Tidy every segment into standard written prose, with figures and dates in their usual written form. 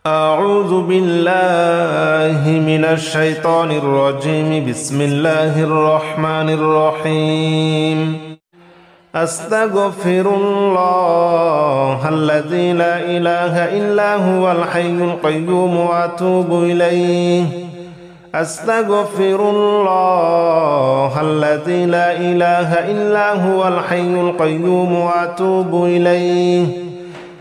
أعوذ بالله من الشيطان الرجيم. بسم الله الرحمن الرحيم. أستغفر الله الذي لا إله إلا هو الحي القيوم وأتوب إليه. أستغفر الله الذي لا إله إلا هو الحي القيوم وأتوب إليه.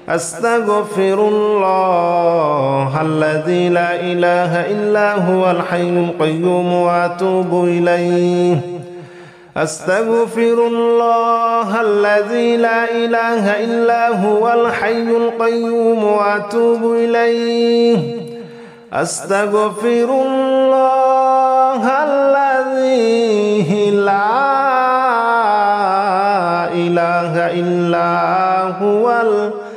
أستغفر الله الذي لا إله إلا هو الحي القيوم وأتوب إليه. أستغفر الله الذي لا إله إلا هو الحي القيوم وأتوب إليه. أستغفر الله الذي لا إله إلا هو الحي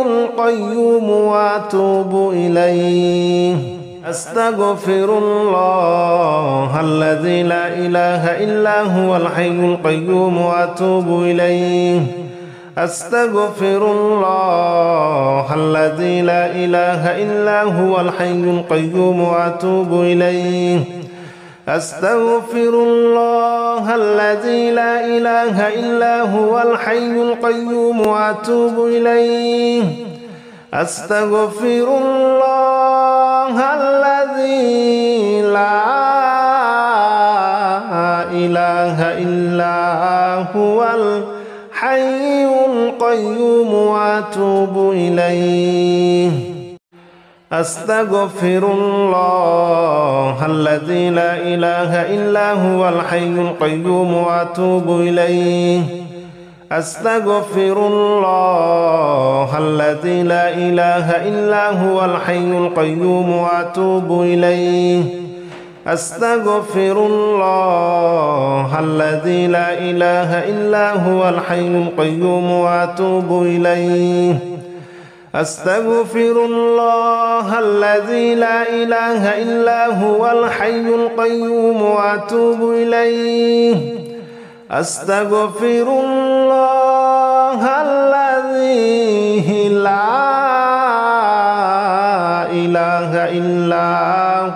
القيوم وأتوب إليه. أستغفر الله الذي لا إله إلا هو الحي القيوم وأتوب إليه. أستغفر الله الذي لا إله إلا هو الحي القيوم وأتوب إليه. أستغفر الله الذي لا إله إلا هو الحي القيوم وأتوب إليه. أستغفر الله الذي لا إله إلا هو الحي القيوم وأتوب إليه. أستغفر الله الذي لا إله إلا هو الحي القيوم وأتوب إليه. أستغفر الله الذي لا إله إلا هو الحي القيوم وأتوب إليه. أستغفر الله الذي لا إله إلا هو الحي القيوم وأتوب إليه. أستغفر الله الذي لا إله إلا هو الحي القيوم وأتوب إليه. أستغفر الله الذي لا إله إلا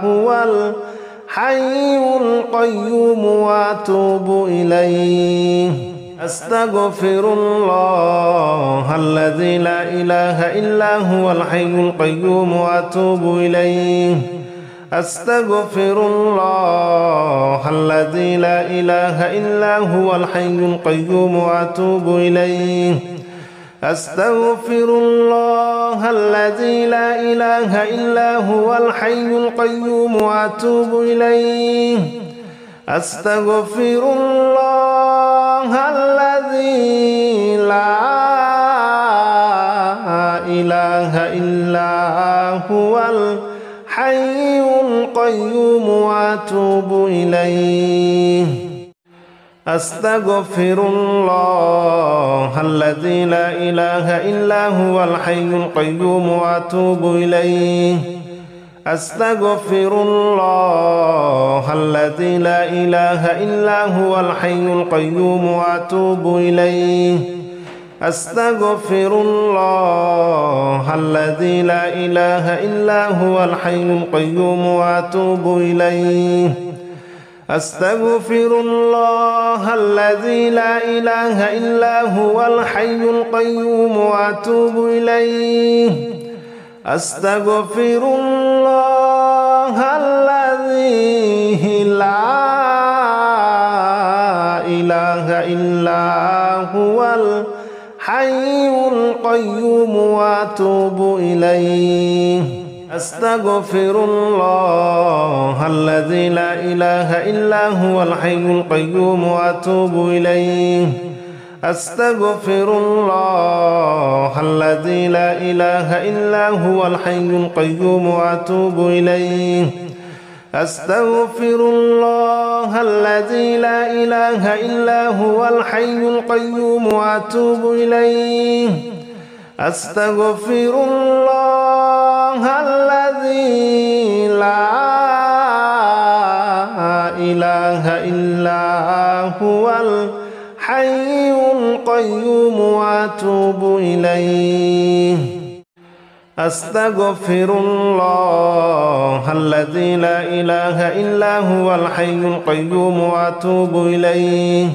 هو الحي القيوم وأتوب إليه. أستغفر الله الذي لا إله إلا هو الحي القيوم وأتوب إليه. أستغفر الله الذي لا إله إلا هو الحي القيوم وأتوب إليه. أستغفر الله الذي لا إله إلا هو الحي القيوم وأتوب إليه. أستغفر الله الذي لا إله إلا هو الحي القيوم وأتوب إليه. أستغفر الله الذي لا إله إلا هو الحي القيوم وأتوب إليه. أستغفر الله الذي لا إله إلا هو الحي القيوم وأتوب إليه. أستغفر الله الذي لا إله إلا هو الحي القيوم وأتوب إليه. أستغفر الله الذي لا إله إلا هو الحي القيوم وأتوب إليه. أستغفر الله الذي لا إله إلا هو الحي القيوم وأتوب إليه. أستغفر الله الذي لا إله إلا هو الحي القيوم وأتوب إليه. أستغفر الله الذي لا إله إلا هو الحي القيوم وأتوب إليه. أستغفر الله الذي لا إله إلا هو الحي القيوم وأتوب إليه. أستغفر الله الذي لا إله إلا هو الحي القيوم وأتوب إليه. أستغفر الله الذي لا إله إلا هو الحي القيوم وأتوب إليه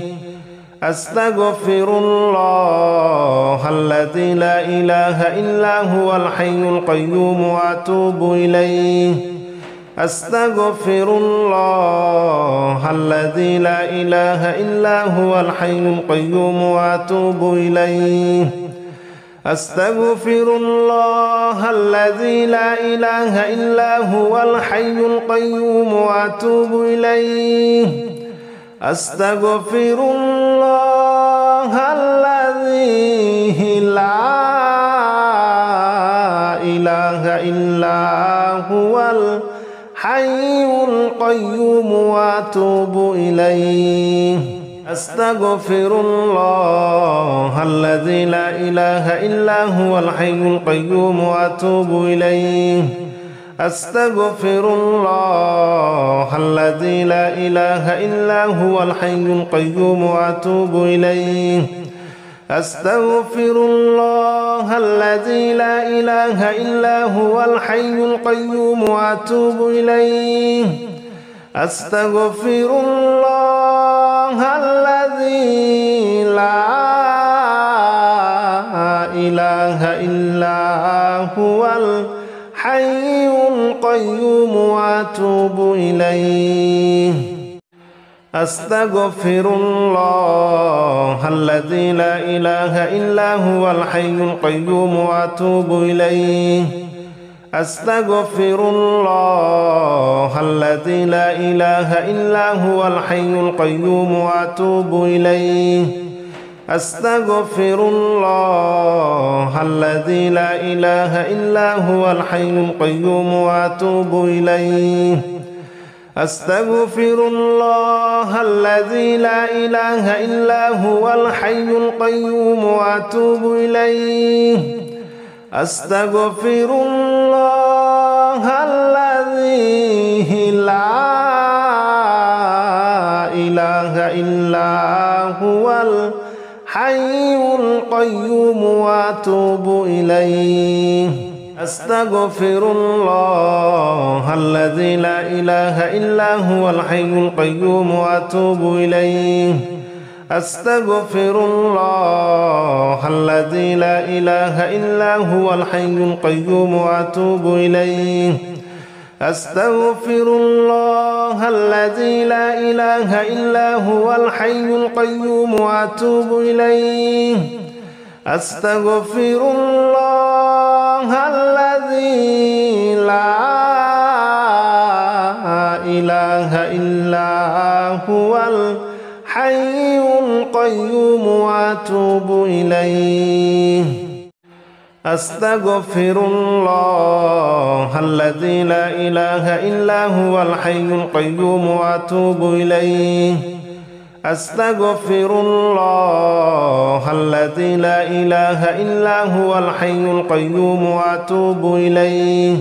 أستغفر الله الذي لا إله إلا هو الحي القيوم وأتوب إليه أستغفر الله الذي لا إله إلا هو الحي القيوم وأتوب إليه أستغفر الله الذي لا إله إلا هو الحي القيوم وأتوب إليه أستغفر الله الذي لا إله إلا هو الحي القيوم وأتوب إليه أستغفر الله الذي لا إله إلا هو الحي القيوم وأتوب إليه أستغفر الله الذي لا إله إلا هو الحي القيوم وأتوب إليه أستغفر الله الذي لا إله إلا هو الحي القيوم وأتوب إليه أستغفر الله الذي لا إله إلا هو الحي القيوم وأتوب إليه أستغفر الله الذي لا إله إلا هو الحي القيوم وأتوب إليه أستغفر الله الذي لا إله إلا هو الحي القيوم وأتوب إليه أستغفر الله الذي لا إله إلا هو الحي القيوم وأتوب إليه أستغفر الله الذي لا إله إلا هو الحي القيوم وأتوب إليه أستغفر الله الذي لا إله إلا هو الحي القيوم وأتوب إليه أستغفر الله الذي لا إله إلا هو الحي القيوم وأتوب إليه أستغفر الله الذي لا إله إلا هو الحي القيوم وأتوب إليه أستغفر الله الذي لا إله إلا هو الحي القيوم وأتوب إليه أستغفر الله الذي لا إله إلا هو الحي القيوم وأتوب إليه أستغفر الله الذي لا إله إلا هو الحي القيوم وأتوب إليه أستغفر الله الذي لا إله إلا هو الحي القيوم وأتوب إليه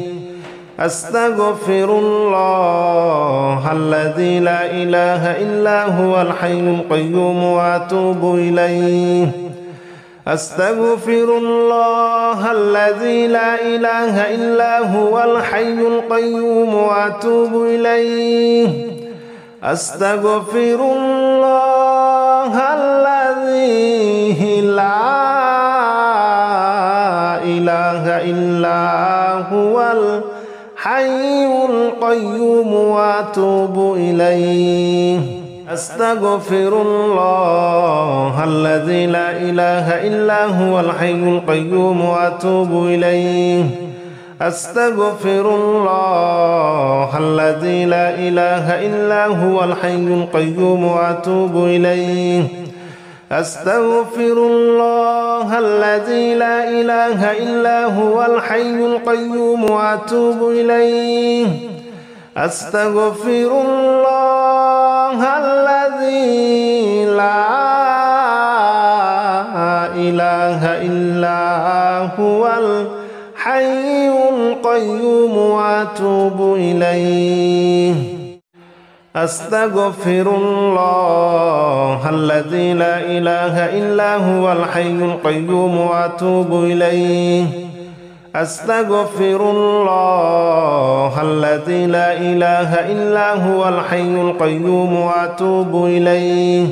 أستغفر الله الذي لا إله إلا هو الحي القيوم وأتوب إليه أستغفر الله الذي لا إله إلا هو الحي القيوم وأتوب إليه أستغفر الله الذي لا إله إلا هو الحي القيوم وأتوب إليه أستغفر الله الذي لا إله إلا هو الحي القيوم وأتوب إليه أستغفر الله الذي لا إله إلا هو الحي القيوم وأتوب إليه أستغفر الله الذي لا إله إلا هو الحي القيوم وأتوب إليه أستغفر الله الذي لا إله إلا هو الحي القيوم وأتوب إليه أستغفر الله الذي لا إله إلا هو الحي القيوم وأتوب إليه أستغفر الله الذي لا إله إلا هو الحي القيوم وأتوب إليه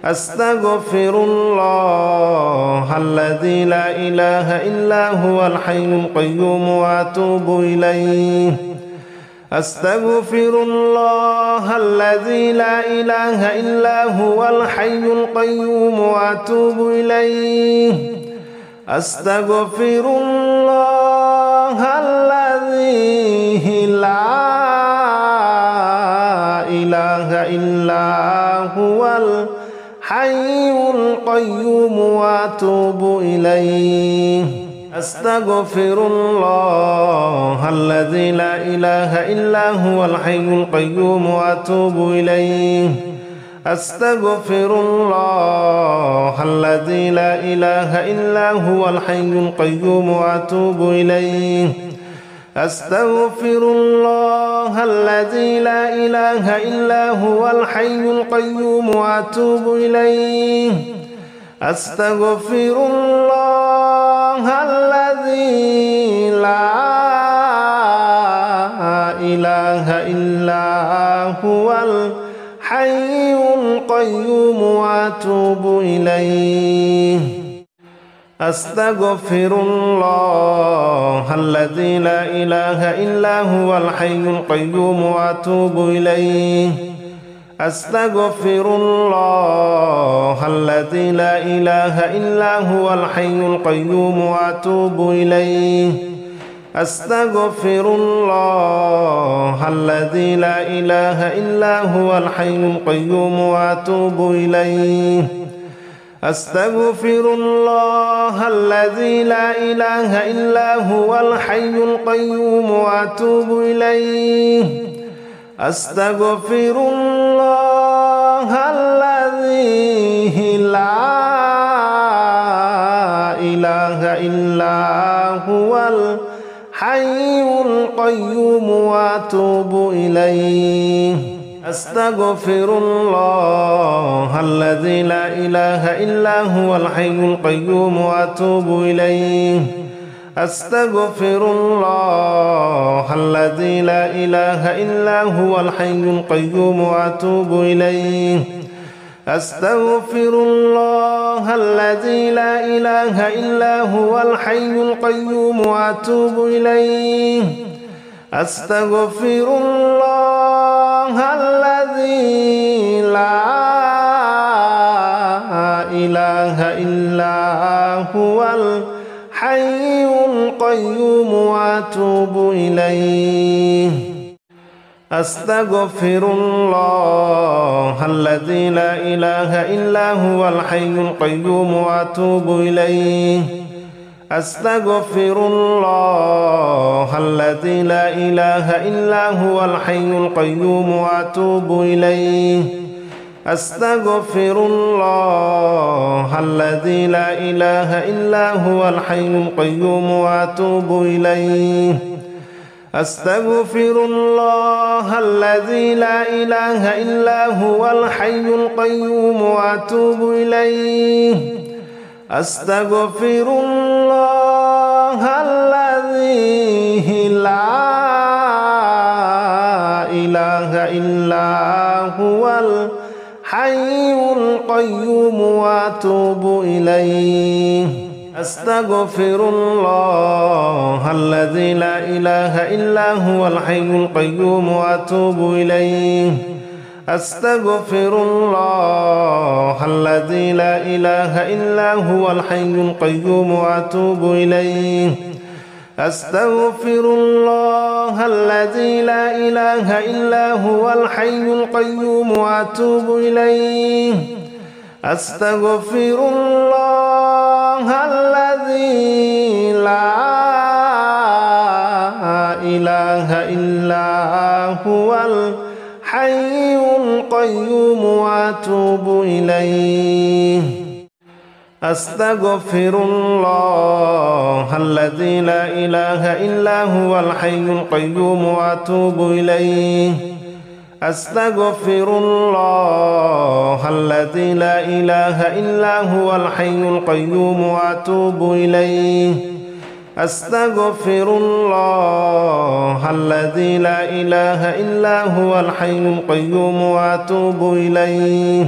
أستغفر الله الذي لا إله إلا هو الحي القيوم وأتوب إليه أستغفر الله الذي لا إله إلا هو الحي القيوم وأتوب إليه أستغفر الله الذي لا إله إلا هو الحي القيوم وأتوب إليه أستغفر الله الذي لا إله إلا هو الحي القيوم وأتوب إليه أستغفر الله الذي لا إله إلا هو الحي القيوم وأتوب إليه أستغفر الله الذي لا إله إلا هو الحي القيوم وأتوب إليه أستغفر الله الذي لا إله إلا هو الحي القيوم وأتوب إليه أستغفر الله الذي لا إله إلا هو الحي القيوم وأتوب إليه أستغفر الله الذي لا إله إلا هو الحي القيوم وأتوب إليه أستغفر الله الذي لا إله إلا هو الحي القيوم وأتوب إليه أستغفر الله الذي لا إله إلا هو الحي القيوم وأتوب إليه أستغفر الله الذي لا إله إلا هو الحي القيوم وأتوب إليه أستغفر الله الذي لا إله إلا هو الحي القيوم وأتوب إليه أستغفر الله الذي لا إله إلا هو الحي القيوم وأتوب إليه أستغفر الله الذي لا إله إلا هو الحي القيوم وأتوب إليه أستغفر الله الذي لا إله إلا هو الحي القيوم وأتوب إليه أستغفر الله الذي لا إله إلا هو الحي القيوم وأتوب إليه أستغفر الله الذي لا إله إلا هو الحي القيوم وأتوب إليه أستغفر الله الذي لا إله إلا هو الحي القيوم وأتوب إليه أستغفر الله الذي لا إله إلا هو الحي القيوم وأتوب إليه أستغفر الله الذي لا إله إلا هو الحي القيوم وأتوب إليه أستغفر الله الذي لا إله إلا هو الحي القيوم وأتوب إليه أستغفر الله الذي لا إله إلا هو الحي القيوم وأتوب إليه أستغفر الله الذي لا إله إلا هو الحي القيوم وأتوب إليه أستغفر الله الذي لا إله إلا هو الحي القيوم وأتوب إليه أستغفر الله الذي لا إله إلا هو الحي القيوم وأتوب إليه أستغفر الله الذي لا إله إلا هو الحي القيوم وأتوب إليه أستغفر الله الذي لا إله إلا هو الحي القيوم وأتوب إليه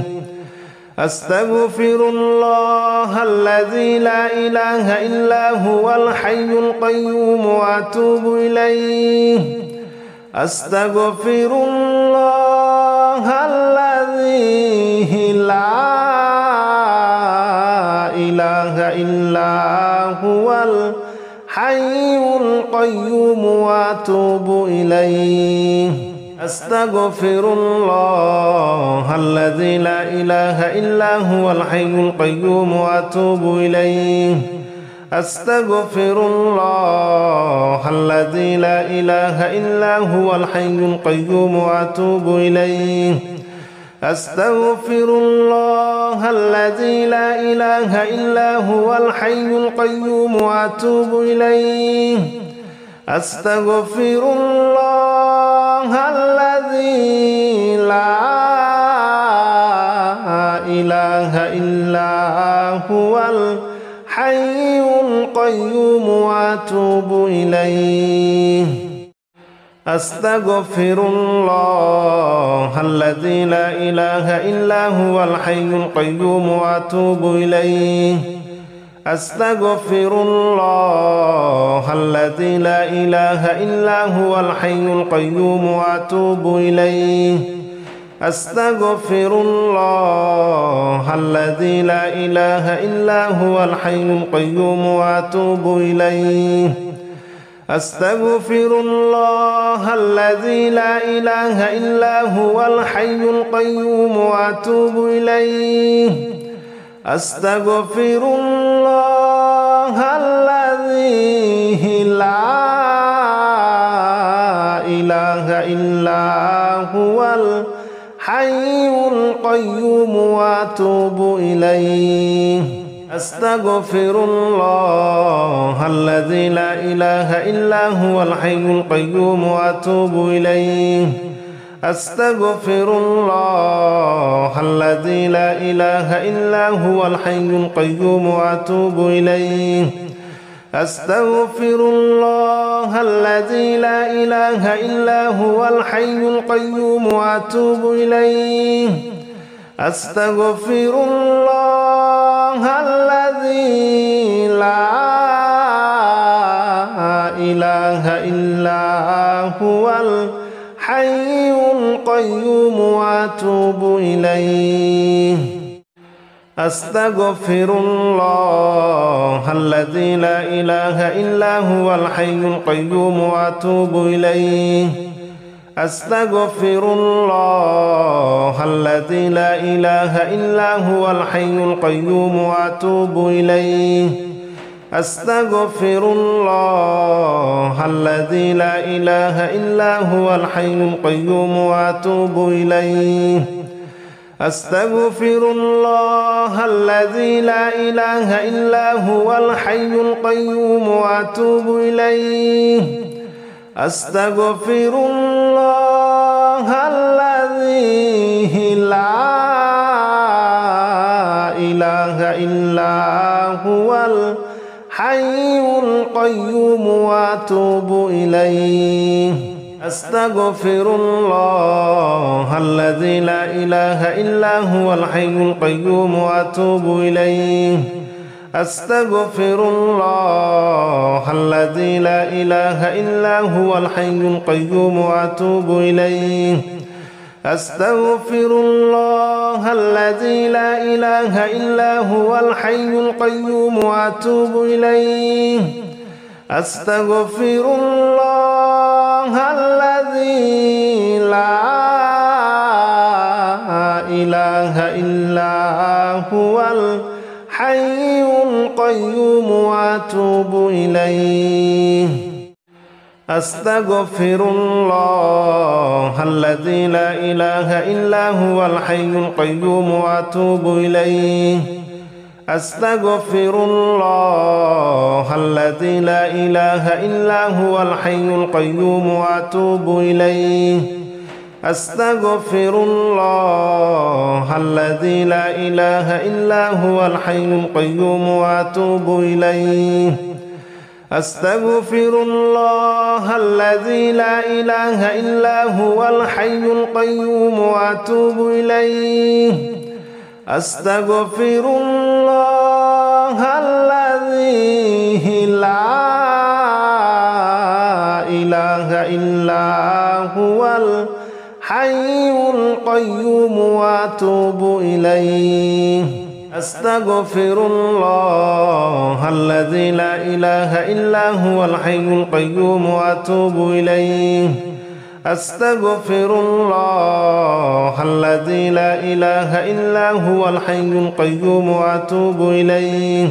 أستغفر الله الذي لا إله إلا هو الحي القيوم وأتوب إليه أستغفر الله الذي لا إله إلا هو الحي القيوم وأتوب إليه أستغفر الله الذي لا إله إلا هو الحي القيوم وأتوب إليه أستغفر الله الذي لا إله إلا هو الحي القيوم وأتوب إليه أستغفر الله الذي لا إله إلا هو الحي القيوم وأتوب إليه أستغفر الله الذي لا إله إلا هو الحي القيوم وأتوب إليه أستغفر الله الذي لا إله إلا هو الحي القيوم وأتوب إليه أستغفر الله الذي لا إله إلا هو الحي القيوم وأتوب إليه أستغفر الله الذي لا إله إلا هو الحي القيوم وأتوب إليه أستغفر الله الذي لا إله إلا هو الحي القيوم وأتوب إليه أستغفر الله الذي لا إله إلا هو الحي القيوم وأتوب إليه أستغفر الله الذي لا إله إلا هو الحي القيوم وأتوب إليه أستغفر الله الذي لا إله إلا هو الحي القيوم وأتوب إليه أستغفر الله الذي لا إله إلا هو الحي القيوم وأتوب إليه أستغفر الله الذي لا إله إلا هو الحي القيوم وأتوب إليه أستغفر الله الذي لا إله إلا هو الحي القيوم وأتوب إليه أستغفر الله الذي لا إله إلا هو الحي القيوم وأتوب إليه أستغفر الله الذي لا إله إلا هو الحي القيوم وأتوب إليه أستغفر الله الذي لا إله إلا هو الحي القيوم وأتوب إليه أستغفر الله الذي لا إله إلا هو الحي القيوم وأتوب إليه أستغفر الله الذي لا إله إلا هو الحي القيوم وأتوب إليه أستغفر الله الذي لا إله إلا هو الحي القيوم وأتوب إليه أستغفر الله الذي لا إله إلا هو الحي القيوم وأتوب إليه أستغفر الله الذي لا إله إلا هو الحي القيوم وأتوب إليه أستغفر الله الذي لا إله إلا هو الحي القيوم وأتوب إليه أستغفر الله الذي لا إله إلا هو الحي القيوم وأتوب إليه أستغفر الله الذي لا إله إلا هو الحي القيوم وأتوب إليه أستغفر الله الذي لا إله إلا هو الحي القيوم وأتوب إليه أستغفر الله الذي لا إله إلا هو الحي القيوم وأتوب إليه أستغفر الله الذي لا إله إلا هو الحي القيوم وأتوب إليه أستغفر الله الذي لا إله إلا هو الحي القيوم وأتوب إليه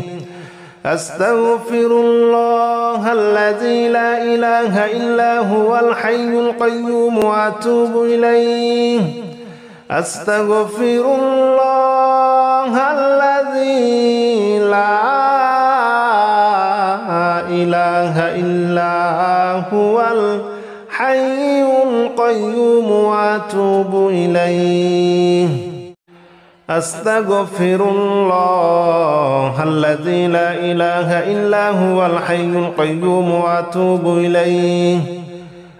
أستغفر الله الذي لا إله إلا هو الحي القيوم وأتوب إليه أستغفر الله الذي لا إله إلا هو الحي القيوم وأتوب إليه أستغفر الله الذي لا إله إلا هو الحي القيوم وأتوب إليه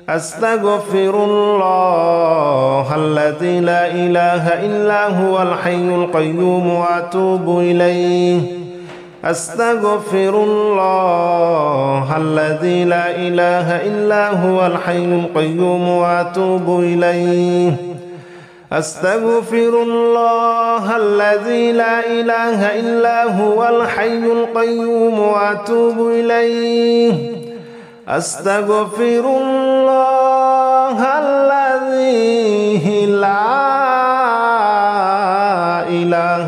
أستغفر الله الذي لا إله إلا هو الحي القيوم وأتوب إليه أستغفر الله الذي لا إله إلا هو الحي القيوم وأتوب إليه أستغفر الله الذي لا إله إلا هو الحي القيوم وأتوب إليه أستغفر الله الذي لا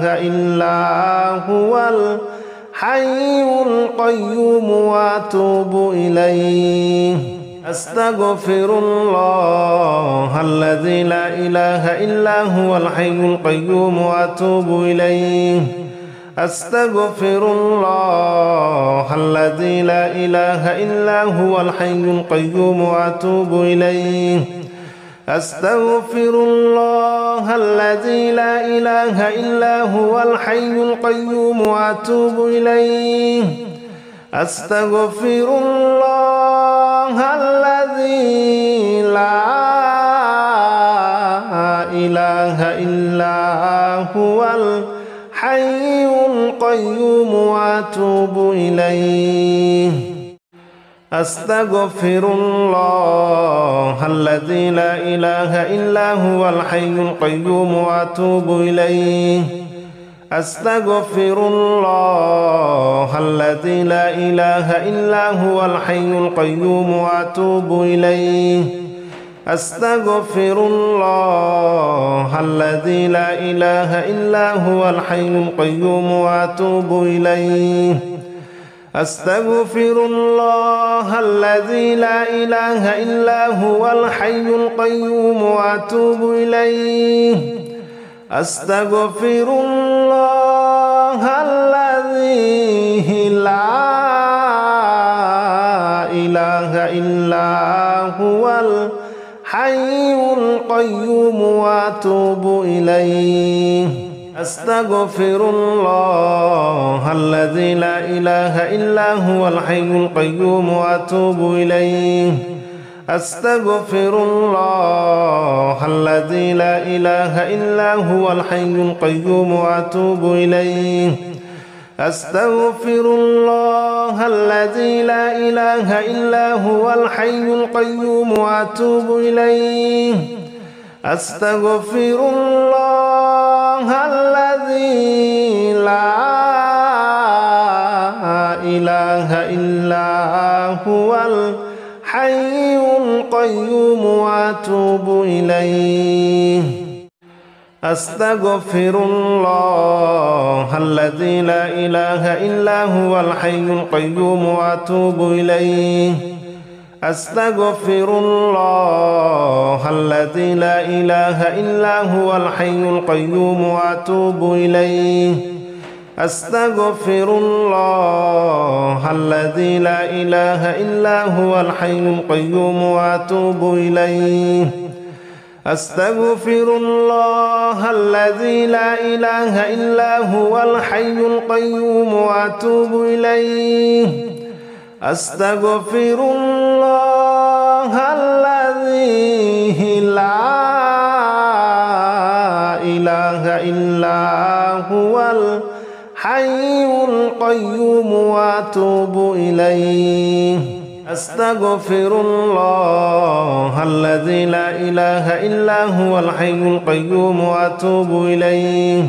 إله إلا هو الحي القيوم وأتوب إليه أستغفر الله الذي لا إله إلا هو الحي القيوم وأتوب إليه أستغفر الله الذي لا إله إلا هو الحي القيوم وأتوب إليه أستغفر الله الذي لا إله إلا هو الحي القيوم وأتوب إليه أستغفر الله الذي لا إله إلا هو الحي القيوم وأتوب إليه أستغفر الله الذي لا إله إلا هو الحي القيوم وأتوب إليه أستغفر الله الذي لا إله إلا هو الحي القيوم وأتوب إليه أستغفر الله الذي لا إله إلا هو الحي القيوم وأتوب إليه أستغفر الله الذي لا إله إلا هو الحي القيوم وأتوب إليه أستغفر الله الذي لا إله إلا هو الحي القيوم وأتوب إليه أستغفر الله الذي لا إله إلا هو الحي القيوم وأتوب إليه أستغفر الله الذي لا إله إلا هو الحي القيوم وأتوب إليه أستغفر الله الذي لا إله إلا هو الحي القيوم وأتوب إليه أستغفر الله الذي لا إله إلا هو الحي القيوم وأتوب إليه أستغفر الله الذي لا إله إلا هو الحي القيوم وأتوب إليه أستغفر الله الذي لا إله إلا هو الحي القيوم وأتوب إليه أستغفر الله الذي لا إله إلا هو الحي القيوم وأتوب إليه أستغفر الله الذي لا إله إلا هو الحي القيوم وأتوب إليه أستغفر الله الذي لا إله إلا هو الحي القيوم وأتوب إليه أستغفر الله الذي لا إله إلا هو الحي القيوم وأتوب إليه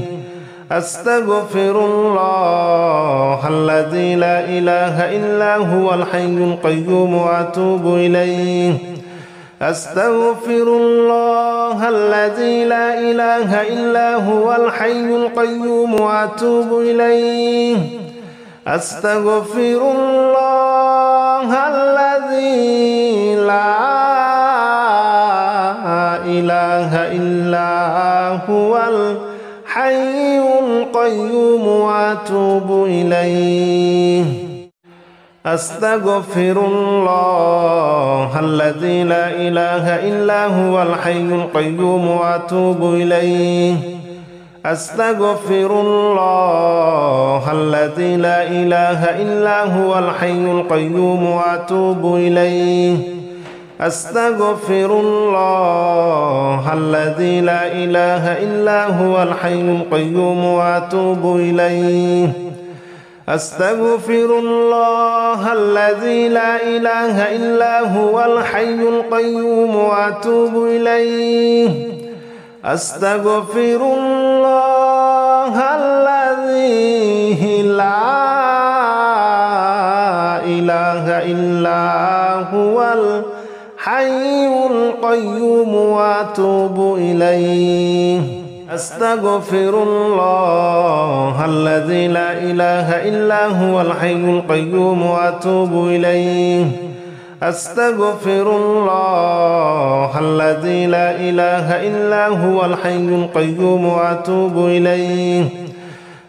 أستغفر الله الذي لا إله إلا هو الحي القيوم وأتوب إليه أستغفر الله الذي لا إله إلا هو الحي القيوم وأتوب إليه أستغفر الله الذي لا إله إلا هو الحي القيوم وأتوب إليه أستغفر الله الذي لا إله إلا هو الحي القيوم وأتوب إليه أستغفر الله الذي لا إله إلا هو الحي القيوم وأتوب إليه أستغفر الله الذي لا إله إلا هو الحي القيوم وأتوب إليه أستغفر الله الذي لا إله إلا هو الحي القيوم وأتوب إليه أستغفر الله الذي لا إله إلا هو الحي القيوم وأتوب إليه أستغفر الله الذي لا إله إلا هو الحي القيوم وأتوب إليه أستغفر الله الذي لا إله إلا هو الحي القيوم وأتوب إليه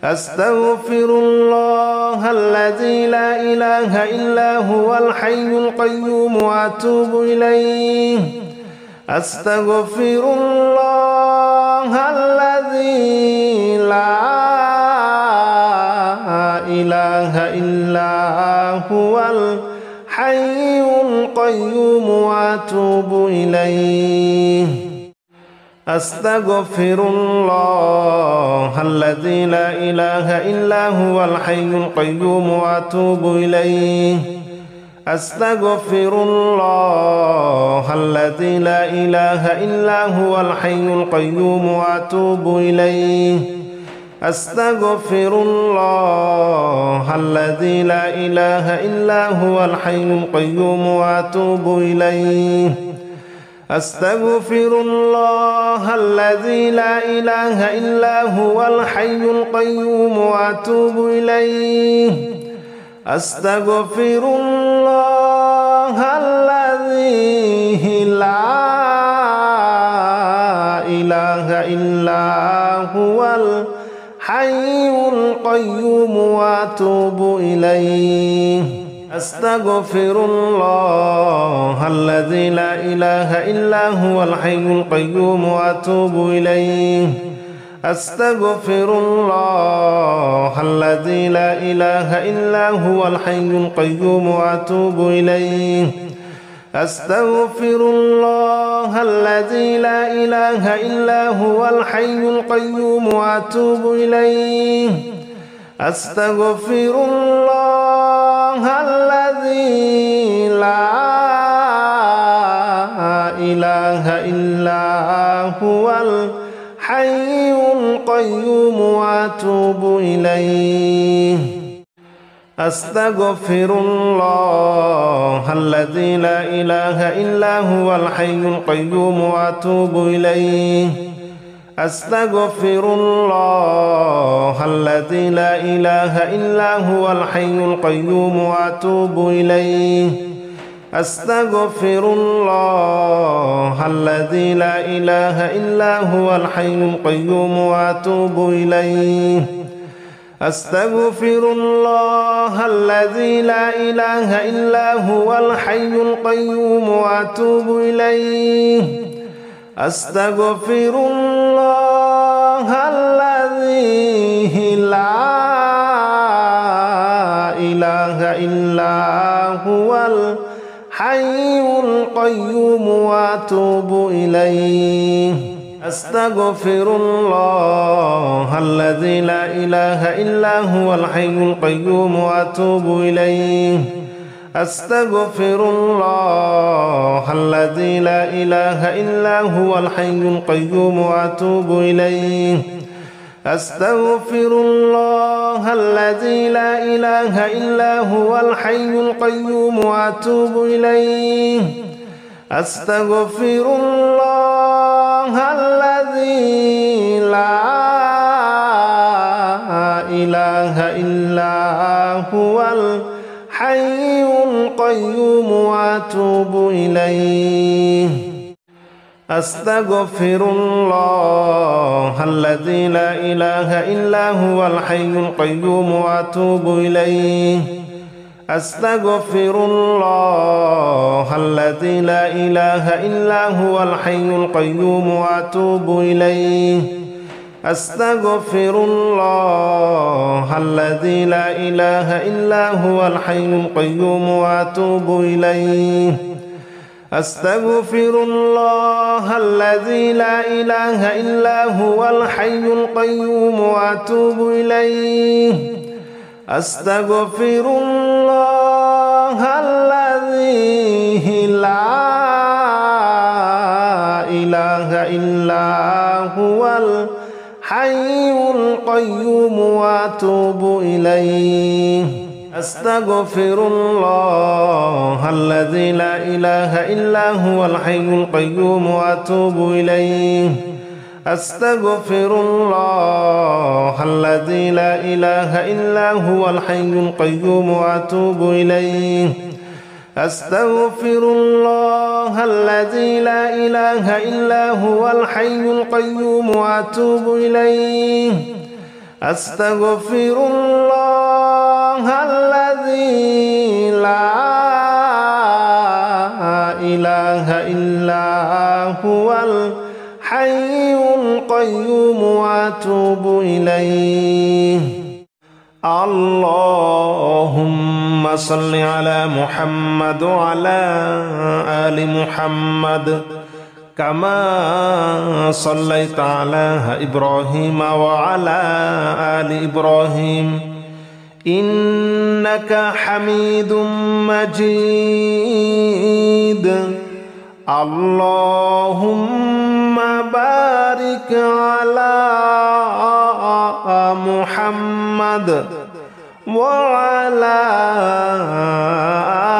أستغفر الله الذي لا إله إلا هو الحي القيوم وأتوب إليه أستغفر الله الذي لا إله إلا هو الحي القيوم وأتوب إليه أستغفر الله الذي لا إله إلا هو الحي القيوم وأتوب إليه أستغفر الله الذي لا إله إلا هو الحي القيوم وأتوب إليه أستغفر الله الذي لا إله إلا هو الحي القيوم وأتوب إليه أستغفر الله الذي لا إله إلا هو الحي القيوم وأتوب إليه أستغفر الله الذي لا إله إلا هو الحي القيوم وأتوب إليه أستغفر الله الذي لا إله إلا هو الحي القيوم وأتوب إليه أستغفر الله الذي لا إله إلا هو الحي القيوم وأتوب إليه أستغفر الله الذي لا إله إلا هو الحي القيوم وأتوب إليه أستغفر الله الذي لا إله إلا هو الحي القيوم وأتوب إليه أستغفر الله الذي لا إله إلا هو الحي القيوم وأتوب إليه أستغفر الله الذي لا إله إلا هو الحي القيوم وأتوب إليه أستغفر الله الذي لا إله إلا هو الحي القيوم وأتوب إليه أستغفر الله الذي لا إله إلا هو الحي القيوم وأتوب إليه أستغفر الله الذي لا إله إلا هو الحي القيوم وأتوب إليه أستغفر الله الذي لا إله إلا هو الحي القيوم وأتوب إليه أستغفر الله الذي لا إله إلا هو الحي القيوم وأتوب إليه أستغفر الله الذي لا إله إلا هو الحي القيوم وأتوب إليه أستغفر الله الذي لا إله إلا هو الحي القيوم وأتوب إليه أستغفر الله الذي لا إله إلا هو الحي القيوم وأتوب إليه أستغفر الله الذي لا إله إلا هو الحي القيوم وأتوب إليه أستغفر الله الذي لا إله إلا هو الحي القيوم وأتوب إليه أستغفر الله الذي لا إله إلا هو الحي القيوم وأتوب إليه أستغفر الله الذي لا إله إلا هو الحي القيوم وأتوب إليه أستغفر الله الذي لا إله إلا هو الحي القيوم وأتوب إليه أستغفر الله الذي لا إله إلا هو الحي القيوم وأتوب إليه أستغفر الله الذي لا إله إلا هو الحي القيوم وأتوب إليه أستغفر الله الذي لا إله إلا هو الحي القيوم وأتوب إليه اللهم صل على محمد وعلى آل محمد كما صليت على إبراهيم وعلى آل إبراهيم إنك حميد مجيد اللهم بارك على محمد وعلى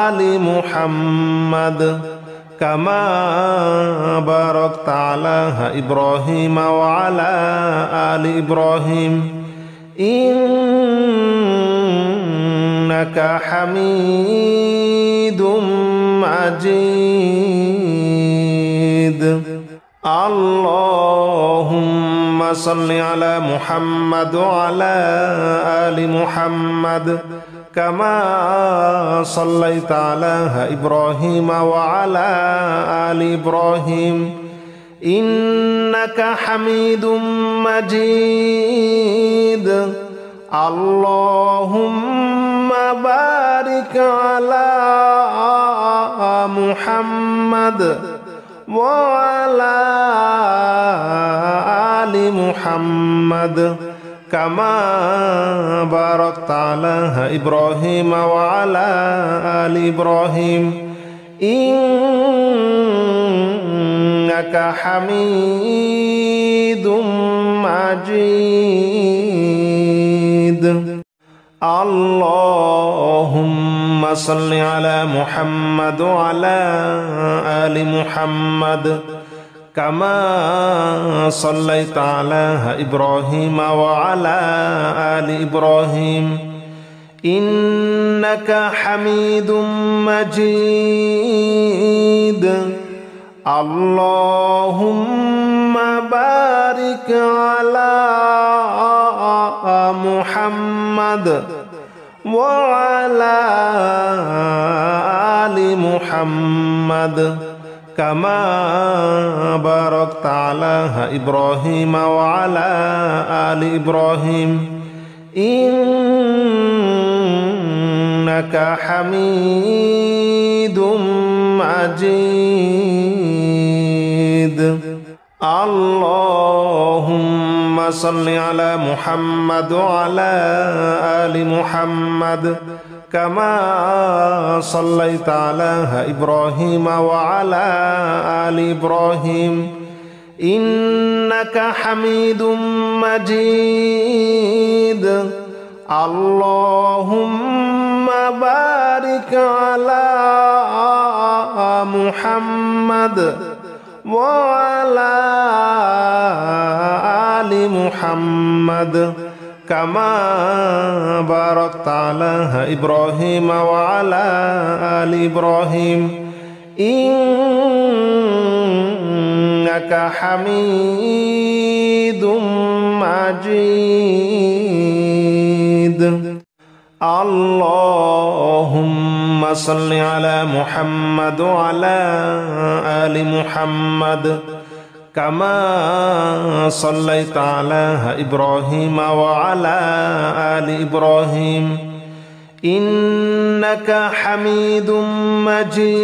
آل محمد كما باركت على إبراهيم وعلى آل إبراهيم إنك حميد مجيد اللهم صل على محمد وعلى آل محمد كما صليت على إبراهيم وعلى آل إبراهيم إنك حميد مجيد اللهم بارك على محمد وعلى آل محمد كما باركت على إبراهيم وعلى آل إبراهيم إنك حميد مجيد اللهم صل على محمد وعلى آل محمد كما صليت على إبراهيم وعلى آل إبراهيم إنك حميد مجيد اللهم بارك على محمد وعلى آل محمد كما باركت على إبراهيم وعلى آل إبراهيم إنك حميد مجيد اللهم صل على محمد وعلى آل محمد كما صليت على إبراهيم وعلى آل إبراهيم إنك حميد مجيد اللهم بارك على محمد وعلى آل محمد كما باركت على إبراهيم وعلى آل إبراهيم إنك حميد مجيد اللهم صل على محمد وعلى آل محمد كما صليت على إبراهيم وعلى آل إبراهيم إنك حميد مجيد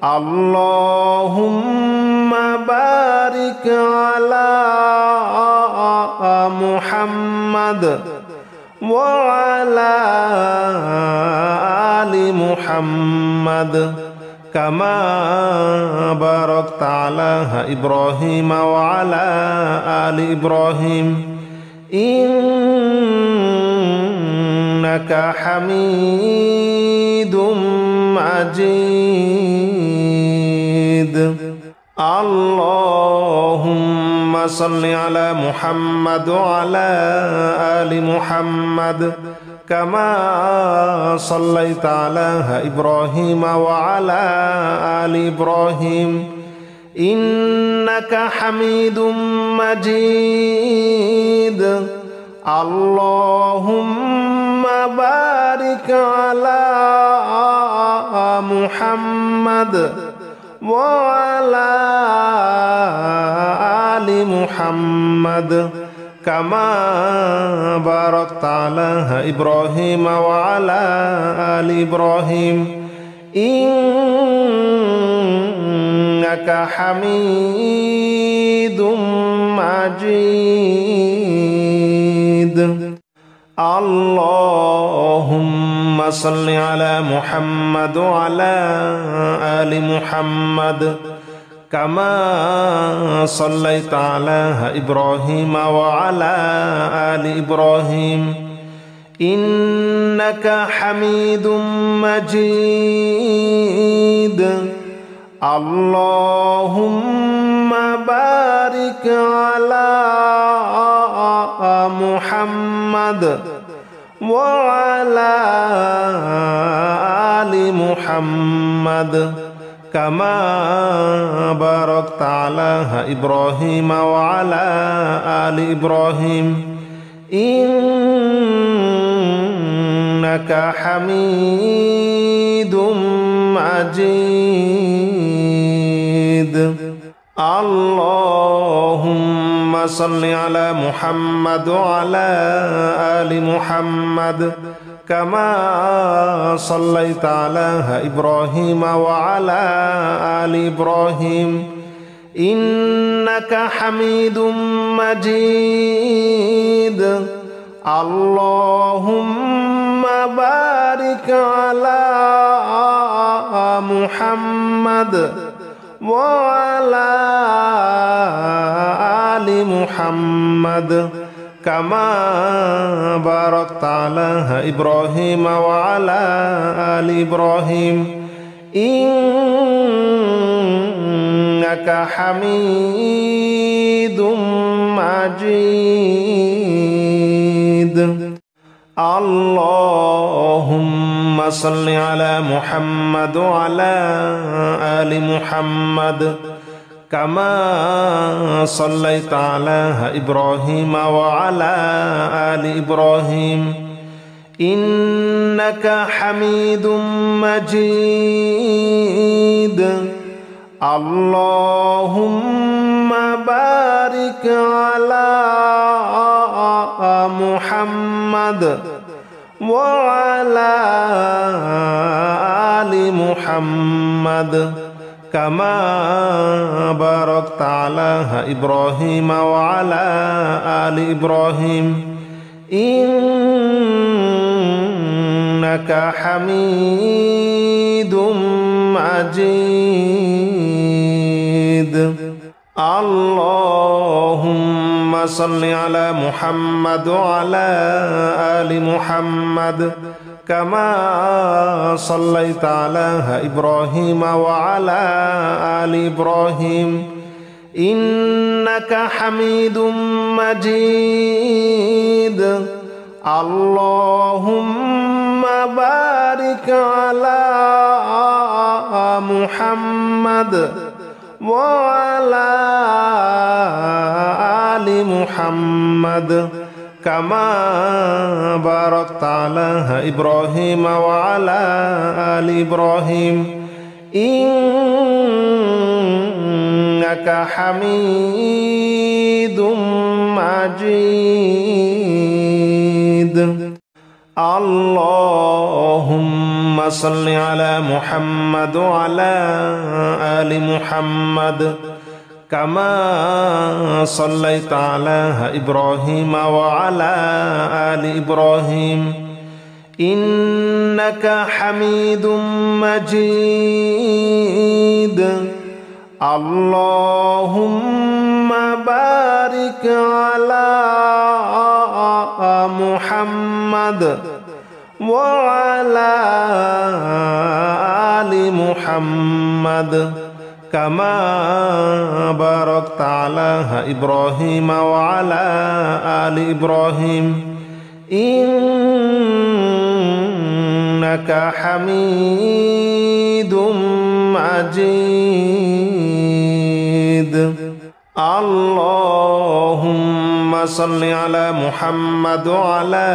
اللهم بارك على محمد وعلى آل محمد كما باركت على إبراهيم وعلى آل إبراهيم إنك حميد مجيد اللهم صل على محمد وعلى آل محمد كما صليت على إبراهيم وعلى آل إبراهيم إنك حميد مجيد اللهم بارك على محمد وعلى آل محمد كما باركت على إبراهيم وعلى آل إبراهيم إنك حميد مجيد اللهم صل على محمد وعلى آل محمد كما صليت على إبراهيم وعلى آل إبراهيم إنك حميد مجيد اللهم بارك على محمد وعلى آل محمد كما باركت على إبراهيم وعلى آل إبراهيم إنك حميد مجيد اللهم صل على محمد وعلى آل محمد كما صليت على إبراهيم وعلى آل إبراهيم إنك حميد مجيد اللهم بارك على محمد وعلى آل محمد كما باركت على إبراهيم وعلى آل إبراهيم إنك حميد مجيد اللهم صل على محمد وعلى آل محمد كما صليت على إبراهيم وعلى آل إبراهيم إنك حميد مجيد اللهم بارك على محمد وعلى آل محمد كما باركت على إبراهيم وعلى آل إبراهيم إنك حميد مجيد. اللهم صل على محمد وعلى آل محمد كما صليت على إبراهيم وعلى آل إبراهيم إنك حميد مجيد. اللهم بارك على محمد وعلى آل محمد كما باركت على إبراهيم وعلى آل إبراهيم إنك حميد مجيد. اللهم صل على محمد وعلى آل محمد كما صليت على إبراهيم وعلى آل إبراهيم إنك حميد مجيد. اللهم بارك على محمد وعلى آل محمد كما باركت على إبراهيم وعلى آل إبراهيم إنك حميد مجيد. اللهم صل على محمد وعلى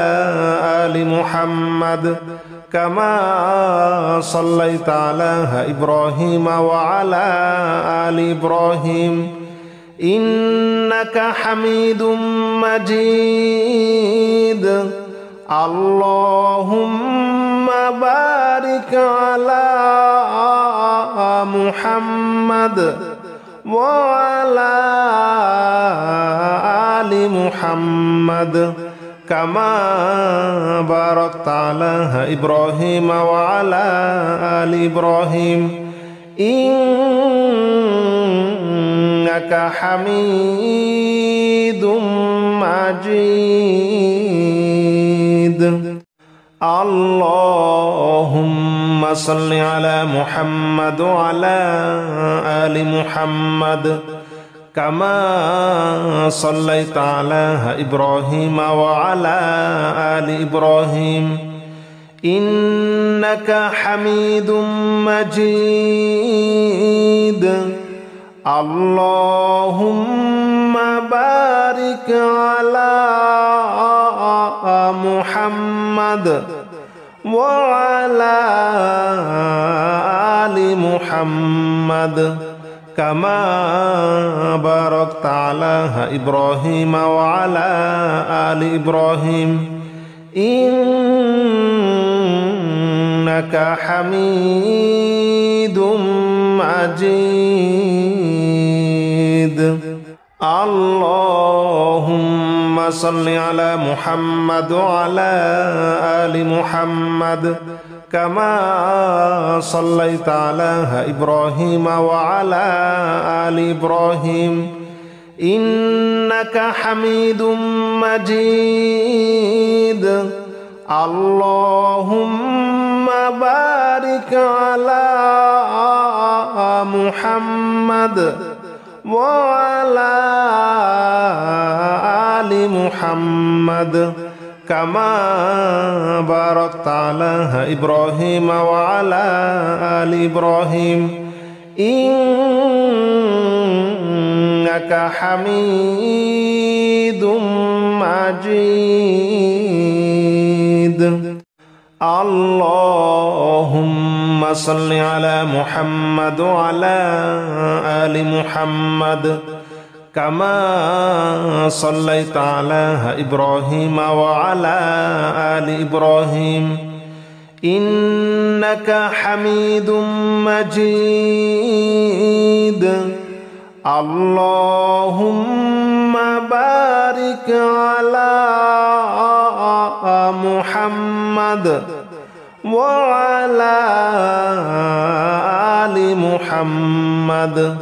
آل محمد كما صليت على إبراهيم وعلى آل إبراهيم إنك حميد مجيد. اللهم بارك على محمد وعلى آل محمد كما باركت على إبراهيم وعلى آل إبراهيم إنك حميد مجيد. اللهم صل على محمد وعلى آل محمد كما صليت على إبراهيم وعلى آل إبراهيم إنك حميد مجيد. اللهم بارك على محمد وعلى آل محمد كما باركت على إبراهيم وعلى آل إبراهيم إنك حميد مجيد. اللهم صل على محمد وعلى آل محمد كما صليت على إبراهيم وعلى آل إبراهيم إنك حميد مجيد. اللهم بارك على محمد وعلى آل محمد كما باركت على إبراهيم وعلى آل إبراهيم إنك حميد مجيد. اللهم صل على محمد وعلى آل محمد كما صليت على إبراهيم وعلى آل إبراهيم إنك حميد مجيد اللهم بارك على محمد وعلى آل محمد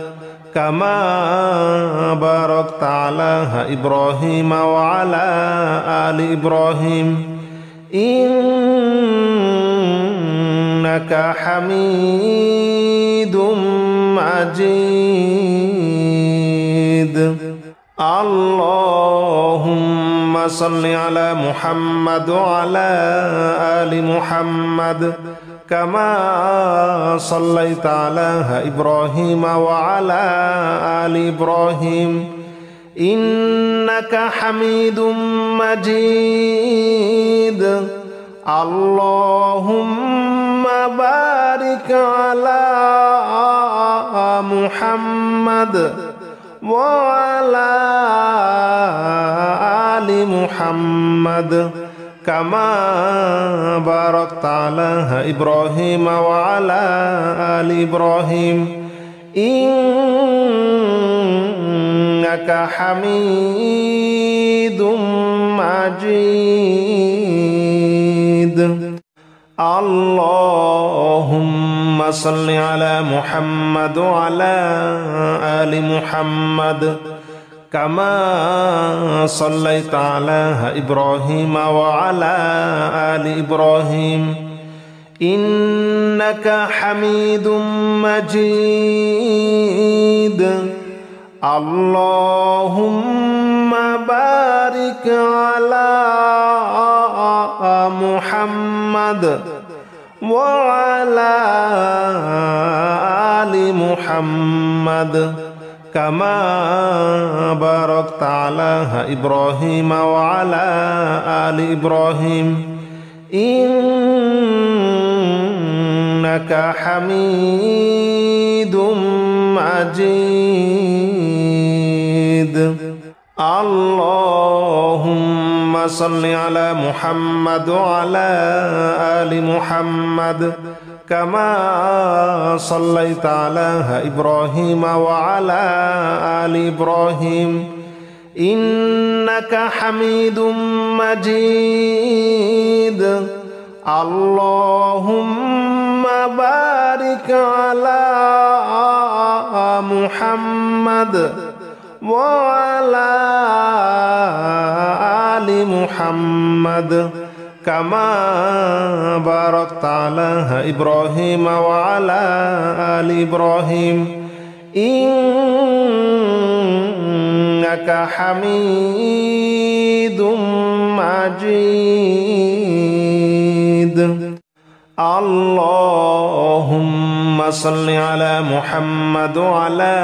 كما باركت على إبراهيم وعلى آل إبراهيم إنك حميد مجيد اللهم صل على محمد وعلى آل محمد كما صليت على إبراهيم وعلى آل إبراهيم إنك حميد مجيد اللهم بارك على محمد وعلى آل محمد كما باركت على إبراهيم وعلى آل إبراهيم إنك حميد مجيد اللهم صل على محمد وعلى آل محمد كما صليت على إبراهيم وعلى آل إبراهيم إنك حميد مجيد اللهم بارك على محمد وعلى آل محمد كما باركت على إبراهيم وعلى آل إبراهيم إنك حميد مجيد اللهم صل على محمد وعلى آل محمد كما صليت على إبراهيم وعلى آل إبراهيم إنك حميد مجيد اللهم بارك على محمد وعلى آل محمد كما باركت على إبراهيم وعلى آل إبراهيم إنك حميد مجيد اللهم صل على محمد وعلى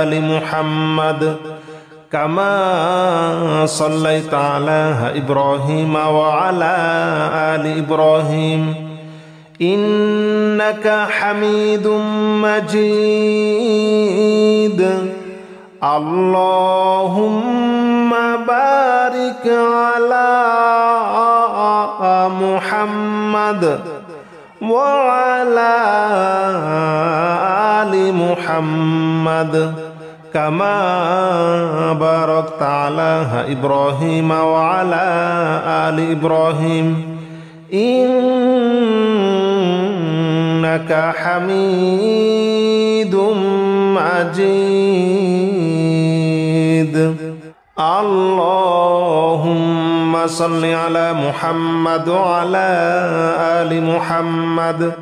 آل محمد كما صليت على إبراهيم وعلى آل إبراهيم إنك حميد مجيد اللهم بارك على محمد وعلى آل محمد كما باركت على إبراهيم وعلى آل إبراهيم إنك حميد مجيد اللهم صل على محمد وعلى آل محمد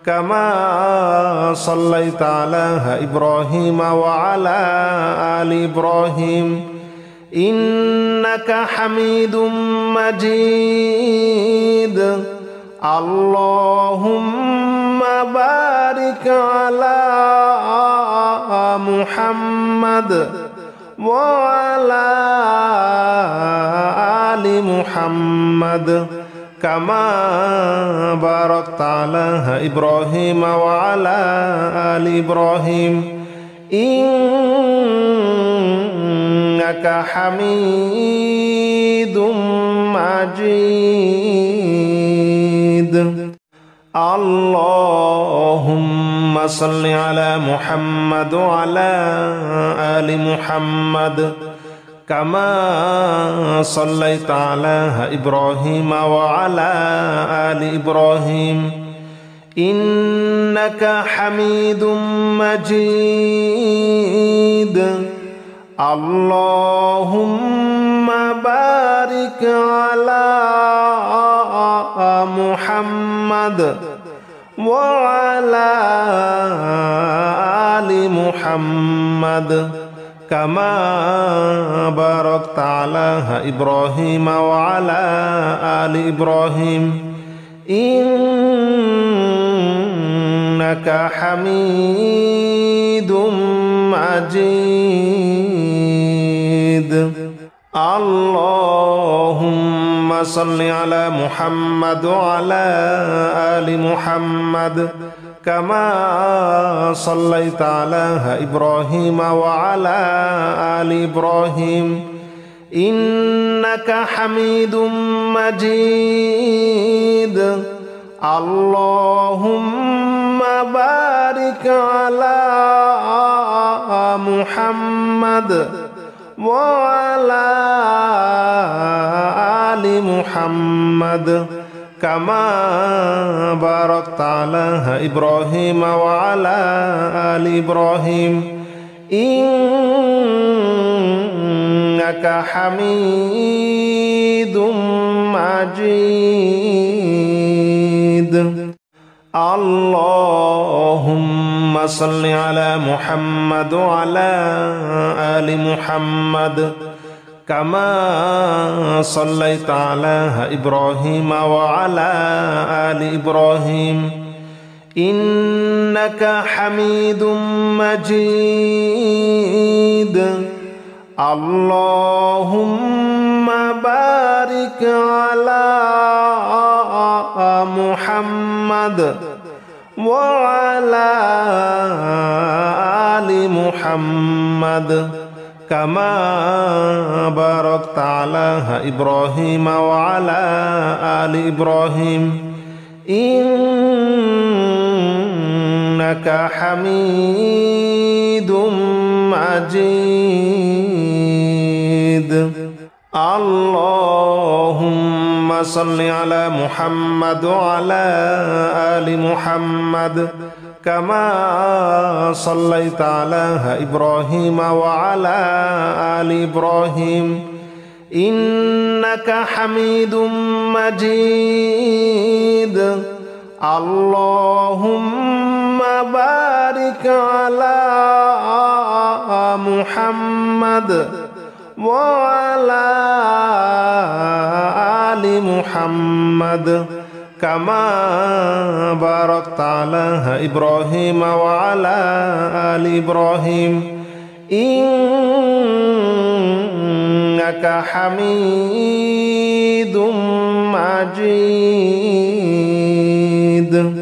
كما صليت على إبراهيم وعلى آل إبراهيم إنك حميد مجيد اللهم بارك على محمد وعلى آل محمد كما باركت على إبراهيم وعلى آل إبراهيم إنك حميد مجيد اللهم صل على محمد وعلى آل محمد كما صليت على إبراهيم وعلى آل إبراهيم إنك حميد مجيد اللهم بارك على محمد وعلى آل محمد كما باركت على إبراهيم وعلى آل إبراهيم إنك حميد مجيد اللهم صل على محمد وعلى آل محمد كما صليت على إبراهيم وعلى آل إبراهيم إنك حميد مجيد اللهم بارك على محمد وعلى آل محمد كما باركت على إبراهيم وعلى آل إبراهيم إنك حميد مجيد اللهم صل على محمد وعلى آل محمد كما صليت على إبراهيم وعلى آل إبراهيم إنك حميد مجيد اللهم بارك على محمد وعلى آل محمد كما باركت على إبراهيم وعلى آل إبراهيم إنك حميد مجيد اللهم صل على محمد وعلى آل محمد كما صليت على إبراهيم وعلى آل إبراهيم إنك حميد مجيد اللهم بارك على محمد وعلى آل محمد كما باركت على إبراهيم وعلى آل إبراهيم إنك حميد مجيد